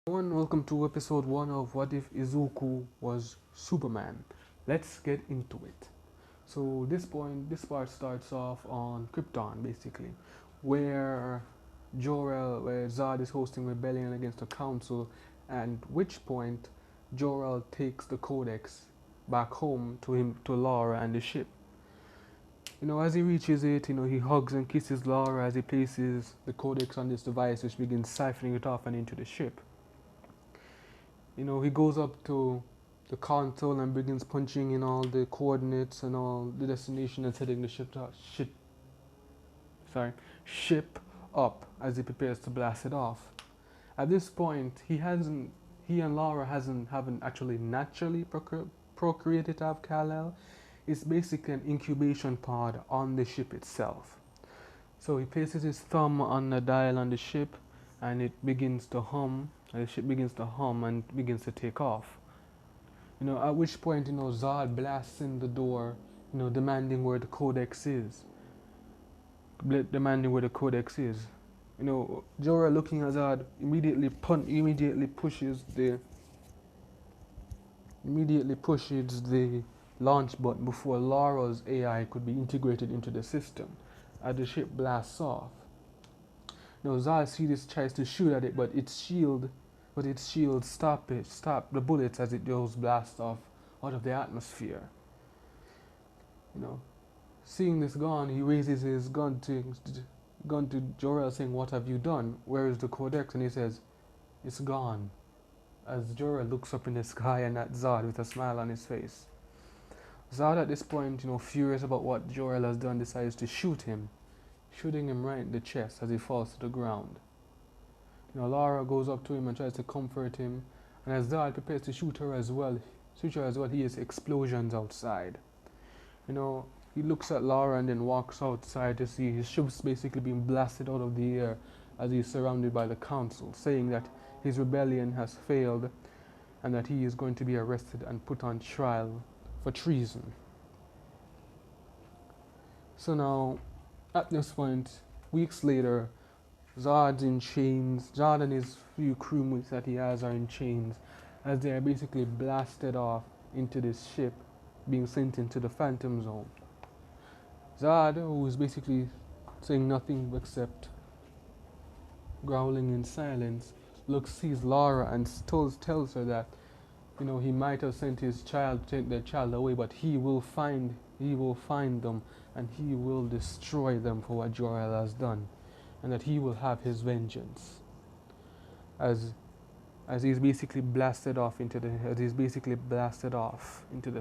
Everyone, welcome to episode 1 of What If Izuku Was Superman. Let's get into it. So this part starts off on Krypton basically, where where Zod is hosting rebellion against the council, and which point Jor-El takes the codex back home to Laura and the ship. As he reaches it, he hugs and kisses Laura as he places the codex on this device, which begins siphoning it off and into the ship. He goes up to the console and begins punching in all the coordinates and all the destination and setting the ship up as he prepares to blast it off. At this point, he and Laura haven't actually naturally procreated to have Kal-El. It's basically an incubation pod on the ship itself. So he places his thumb on the dial on the ship, and it begins to hum. The ship begins to hum and begins to take off. At which point, Zod blasts in the door, demanding where the codex is. Demanding where the codex is. Jorah, looking at Zod, immediately pushes the launch button before Laura's AI could be integrated into the system as the ship blasts off. Zod sees this, tries to shoot at it, but its shield stop the bullets as it goes blast off out of the atmosphere. Seeing this gone, he raises his gun to Jor-El, saying, "What have you done? Where is the codex?" And he says, "It's gone." As Jor-El looks up in the sky and at Zod with a smile on his face. Zod at this point, furious about what Jor-El has done, decides to shoot him, shooting him right in the chest as he falls to the ground. Laura goes up to him and tries to comfort him, and as Zod prepares to shoot her as well, he hears explosions outside. He looks at Laura and then walks outside to see his ship's basically being blasted out of the air as he is surrounded by the council, saying that his rebellion has failed and that he is going to be arrested and put on trial for treason. So now, at this point, weeks later, Zod's in chains. Zod and his few crewmates that he has are in chains as they are basically blasted off into this ship being sent into the Phantom Zone. Zod, who is basically saying nothing except growling in silence, sees Laura and tells her that he might have sent his child to take their child away, but he will find them and he will destroy them for what Jor-El has done, and that he will have his vengeance. As he's basically blasted off into the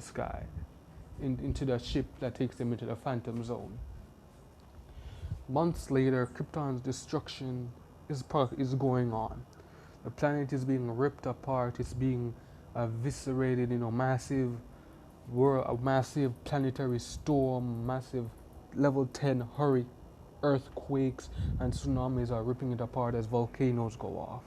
sky, into the ship that takes them into the Phantom Zone. Months later, Krypton's destruction is going on. The planet is being ripped apart. It's being eviscerated. A massive planetary storm, massive level 10 hurricane, earthquakes and tsunamis are ripping it apart as volcanoes go off.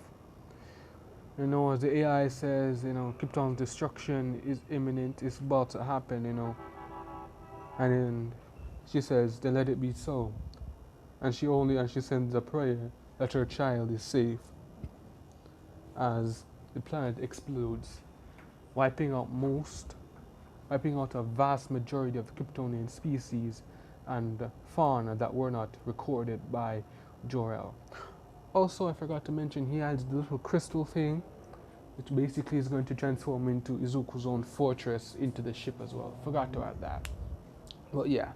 As the AI says, Krypton's destruction is imminent, it's about to happen, and then she says, "Then let it be so." And she sends a prayer that her child is safe as the planet explodes, wiping out a vast majority of the Kryptonian species and fauna that were not recorded by Jor-El. Also, I forgot to mention, he has the little crystal thing, which basically is going to transform into Izuku's own fortress into the ship as well. Forgot to add that. But yeah,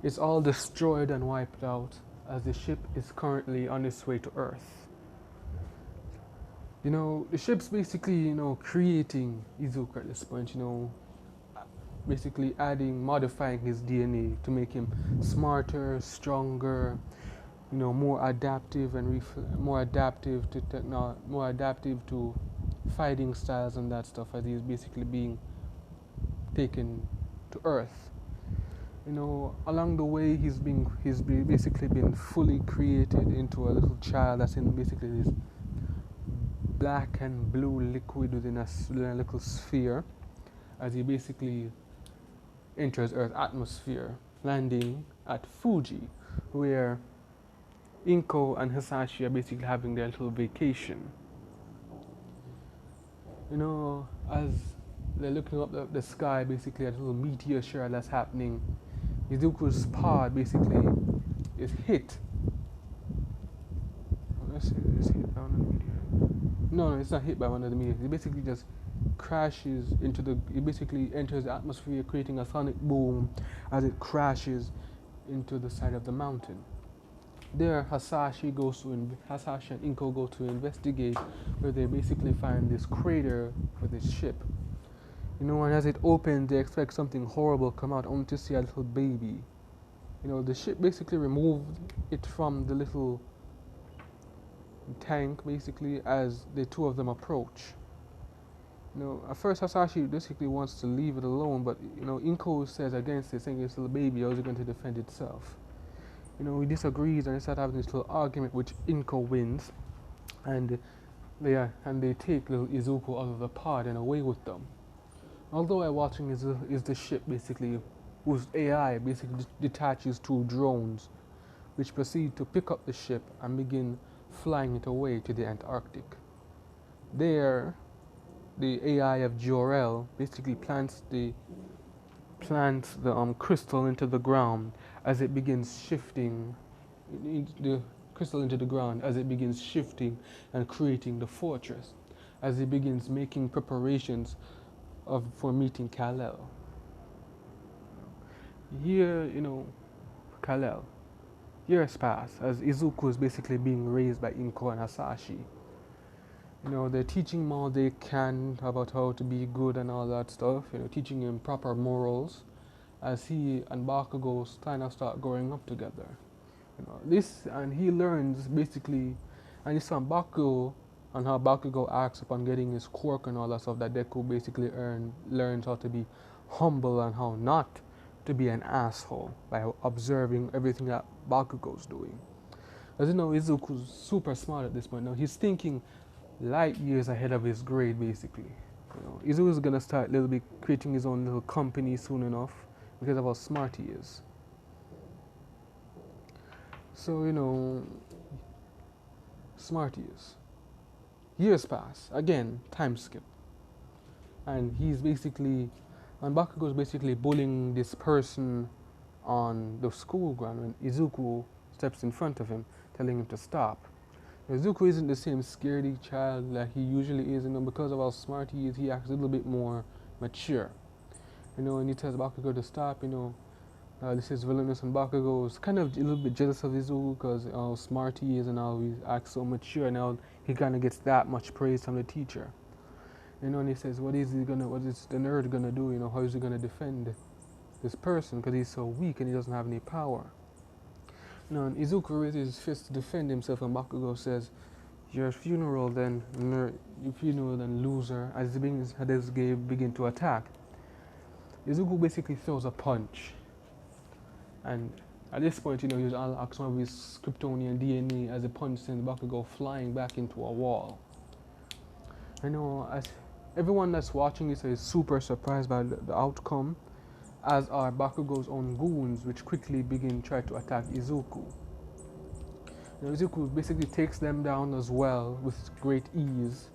it's all destroyed and wiped out as the ship is currently on its way to Earth. The ship's basically, creating Izuku at this point, basically modifying his DNA to make him smarter, stronger, more adaptive to fighting styles and that stuff, as he's basically being taken to Earth. Along the way, he's basically been fully created into a little child that's in basically this black and blue liquid within a little sphere, as he basically enters Earth's atmosphere, landing at Fuji, where Inko and Hisashi are basically having their little vacation. As they're looking up the sky, basically a little meteor shower that's happening, Izuku's pod basically is hit. Let's see, it's hit by one of the meteors. No, it's not hit by one of the meteors. It basically just crashes into the. It basically enters the atmosphere, creating a sonic boom as it crashes into the side of the mountain. There, Hasashi and Inko go to investigate, where they basically find this crater for this ship. And as it opens, they expect something horrible to come out, only to see a little baby. The ship basically removed it from the little tank, basically, as the two of them approach. At first Hasashi basically wants to leave it alone, but Inko says against it, saying it's a little baby, how is it going to defend itself? He disagrees and they start having this little argument, which Inko wins, and they take little Izuku out of the pod and away with them. Although I'm watching is the ship basically, whose AI basically detaches two drones, which proceed to pick up the ship and begin flying it away to the Antarctic. There, the AI of Jor-El basically plants the crystal into the ground as it begins shifting the crystal into the ground as it begins shifting and creating the fortress, as it begins making preparations for meeting Kal-El. Here, Kal-El. Years pass as Izuku is basically being raised by Inko and Hasashi. They're teaching him all they can about how to be good and all that stuff, teaching him proper morals as he and Bakugo kind of start growing up together. And he learns basically, and it's on Bakugo and how Bakugo acts upon getting his quirk and all that stuff, that Deku basically learns how to be humble and how not to be an asshole by observing everything that Bakugo's doing. As Izuku's super smart at this point now. He's thinking light years ahead of his grade, basically. Izuku's gonna start a little bit creating his own little company soon enough because of how smart he is. So, smart he is. Years pass. Again, time skip. And Bakugo's basically bullying this person on the school ground when Izuku steps in front of him, telling him to stop. Izuku isn't the same scaredy child that he usually is, because of how smart he is, he acts a little bit more mature. And he tells Bakugo to stop, this is villainous, and Bakugo is kind of a little bit jealous of Izuku because how smart he is and how he acts so mature, and now he kind of gets that much praise from the teacher. And he says, what is the nerd gonna do? How is he gonna defend this person because he's so weak and he doesn't have any power? And Izuku raises his fist to defend himself, and Bakugo says, your funeral then, loser, as they begin to attack. Izuku basically throws a punch. And at this point, he unlocks some of his Kryptonian DNA as a punch sends Bakugo flying back into a wall. As everyone that's watching this is super surprised by the outcome, as are Bakugo's own goons, which quickly begin try to attack Izuku. Izuku basically takes them down as well with great ease,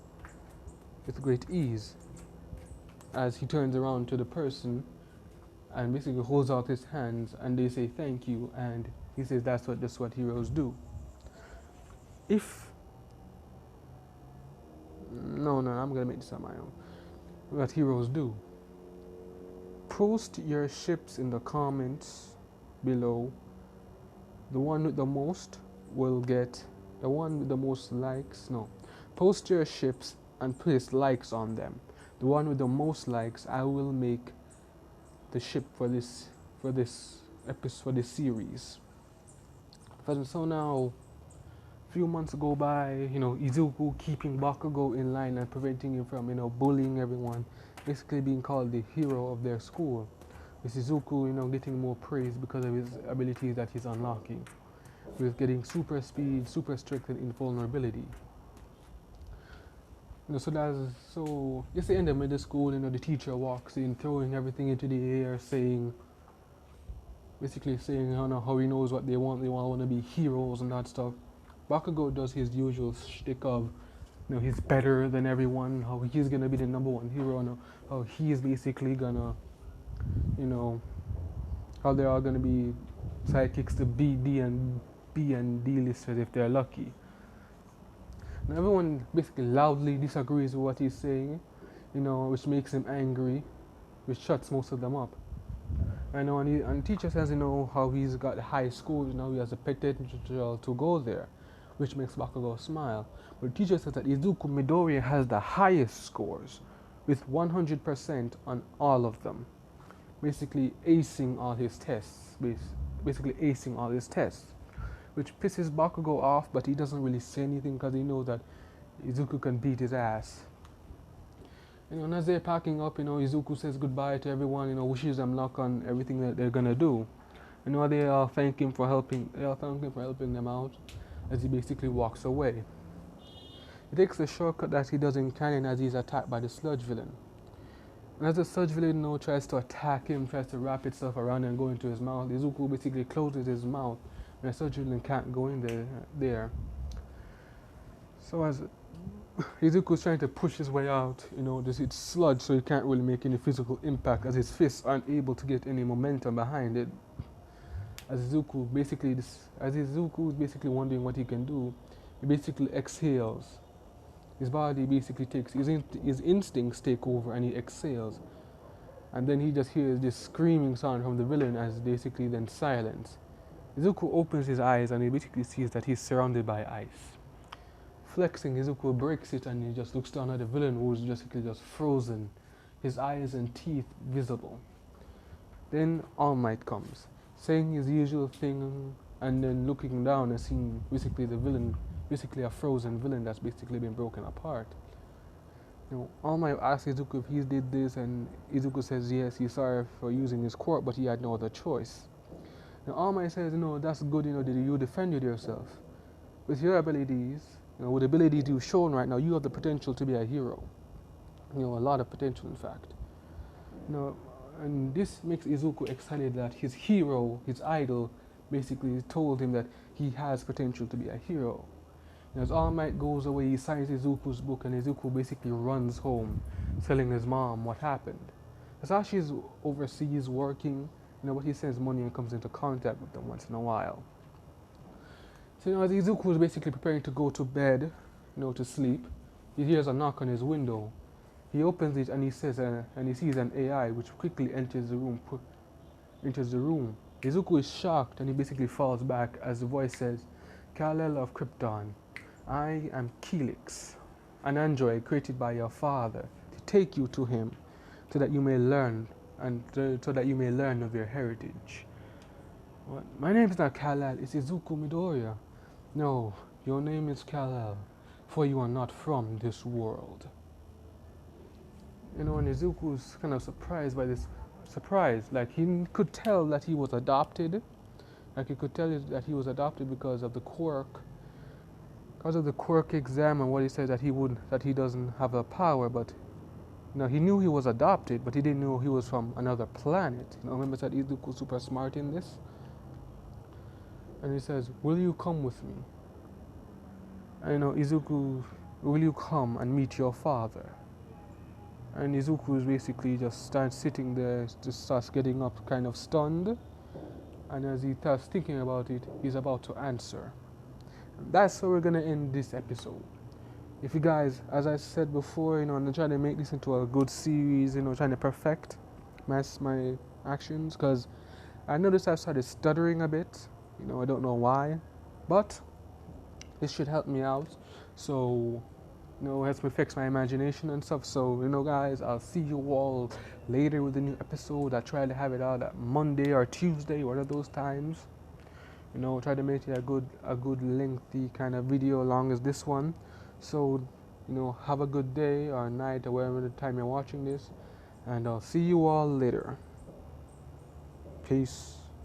as he turns around to the person and basically holds out his hands, and they say thank you, and he says that's what heroes do. I'm gonna make this on my own. What heroes do. Post your ships in the comments below. The one with the most will get the one with the most likes. No, post your ships and place likes on them. The one with the most likes, I will make the ship for this episode, for this series. So now, a few months go by, Izuku keeping Bakugo in line and preventing him from, bullying everyone, basically being called the hero of their school. With Izuku, getting more praise because of his abilities that he's unlocking. With getting super speed, super strength, and invulnerability. So it's the end of middle school, the teacher walks in, throwing everything into the air, basically saying how he knows what they want to be heroes and that stuff. Bakugo does his usual shtick of he's better than everyone, how he's gonna be the number one hero, and how he's basically gonna, you know, how they're all gonna be sidekicks to B and D listers if they're lucky. Now everyone basically loudly disagrees with what he's saying, which makes him angry, which shuts most of them up. I know, and teacher says, how he's got high scores, he has a potential to go there, which makes Bakugo smile. But the teacher says that Izuku Midoriya has the highest scores, with 100% on all of them, basically acing all his tests, which pisses Bakugo off, but he doesn't really say anything because he knows that Izuku can beat his ass. And as they're packing up, Izuku says goodbye to everyone, wishes them luck on everything that they're gonna do. They all thank him for helping. They all thank him for helping them out, as he basically walks away. He takes the shortcut that he does in canon as he's attacked by the sludge villain. And as the sludge villain, tries to attack him, tries to wrap itself around and go into his mouth, Izuku basically closes his mouth, and the sludge villain can't go in there. So as Izuku's trying to push his way out, it's sludge, so he can't really make any physical impact, as his fists aren't able to get any momentum behind it. As Izuku is basically wondering what he can do, he basically exhales. His body basically takes, his instincts take over, and he exhales. And then he just hears this screaming sound from the villain, as basically then silence. Izuku opens his eyes, and he basically sees that he's surrounded by ice. Flexing, Izuku breaks it, and he just looks down at the villain, who's basically just frozen, his eyes and teeth visible. Then All Might comes, saying his usual thing, and then looking down and seeing basically the villain, basically a frozen villain that's basically been broken apart. All Might asks Izuku if he did this, and Izuku says yes, he's sorry for using his quirk, but he had no other choice. Now All Might says, that's good, did you defended yourself. With your abilities, with the abilities you've shown right now, you have the potential to be a hero. A lot of potential, in fact. And this makes Izuku excited that his hero, his idol, basically told him that he has potential to be a hero. As All Might goes away, he signs Izuku's book, and Izuku basically runs home, telling his mom what happened. As she's overseas working, but he sends money and comes into contact with them once in a while. So as Izuku is basically preparing to go to bed, to sleep, he hears a knock on his window. He opens it, and he says, and he sees an AI which quickly enters the room. Izuku is shocked, and he basically falls back as the voice says, "Kal-El of Krypton, I am Kelix, an android created by your father to take you to him, so that you may learn of your heritage." What? My name is not Kal-El, it's Izuku Midoriya. No, your name is Kal-El, for you are not from this world. And Izuku's kind of surprised by this. Like he could tell that he was adopted. Like he could tell that he was adopted because of the quirk. Because of the quirk exam and what he said that he doesn't have a power, but he knew he was adopted, but he didn't know he was from another planet. Remember that Izuku's super smart in this? And he says, "Will you come with me?" And Izuku, "Will you come and meet your father?" And Izuku is basically just starts sitting there, just starts getting up kind of stunned. And as he starts thinking about it, he's about to answer. And that's how we're going to end this episode. If you guys, as I said before, I'm trying to make this into a good series, trying to perfect my actions, because I noticed I started stuttering a bit. I don't know why, but this should help me out. So, helps me fix my imagination and stuff. So, guys, I'll see you all later with a new episode. I try to have it out at Monday or Tuesday, one of those times. Try to make it a good lengthy kind of video, long as this one. So, have a good day or night or whatever the time you're watching this, and I'll see you all later. Peace.